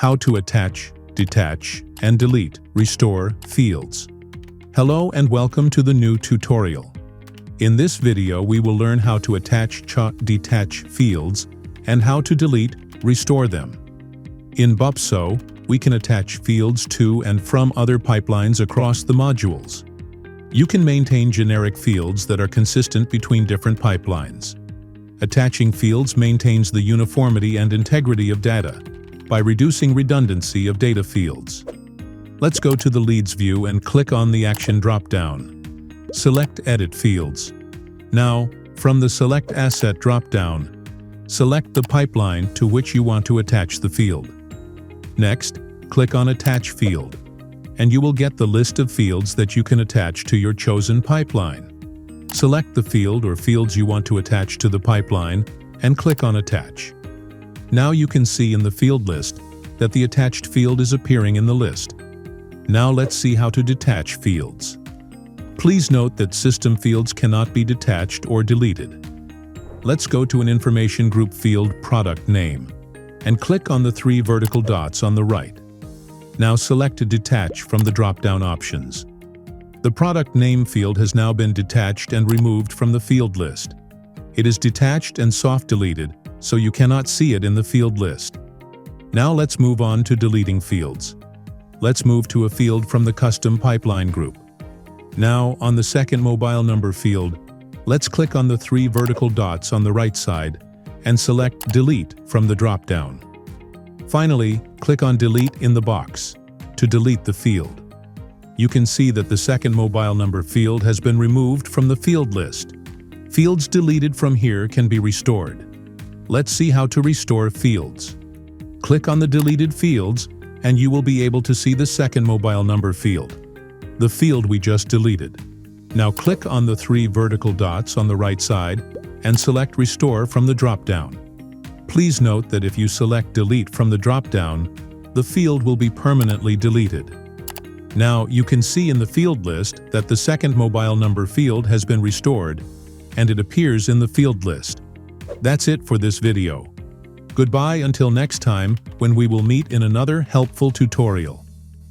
How to attach, detach, and delete, restore fields. Hello and welcome to the new tutorial. In this video we will learn how to attach, detach fields and how to delete, restore them. In Buopso, we can attach fields to and from other pipelines across the modules. You can maintain generic fields that are consistent between different pipelines. Attaching fields maintains the uniformity and integrity of data by reducing redundancy of data fields. Let's go to the Leads view and click on the Action drop-down. Select Edit Fields. Now, from the Select Asset drop-down, select the pipeline to which you want to attach the field. Next, click on Attach Field, and you will get the list of fields that you can attach to your chosen pipeline. Select the field or fields you want to attach to the pipeline and click on Attach. Now you can see in the field list that the attached field is appearing in the list. Now let's see how to detach fields. Please note that system fields cannot be detached or deleted. Let's go to an information group field Product Name and click on the 3 vertical dots on the right. Now select Detach from the drop-down options. The product name field has now been detached and removed from the field list. It is detached and soft deleted, so you cannot see it in the field list. Now let's move on to deleting fields. Let's move to a field from the custom pipeline group. Now, on the second mobile number field, let's click on the 3 vertical dots on the right side and select Delete from the drop-down. Finally, click on Delete in the box to delete the field. You can see that the second mobile number field has been removed from the field list. Fields deleted from here can be restored. Let's see how to restore fields. Click on the deleted fields and you will be able to see the second mobile number field, the field we just deleted. Now click on the 3 vertical dots on the right side and select Restore from the drop-down. Please note that if you select Delete from the drop-down, the field will be permanently deleted. Now you can see in the field list that the second mobile number field has been restored and it appears in the field list. That's it for this video. Goodbye until next time when we will meet in another helpful tutorial.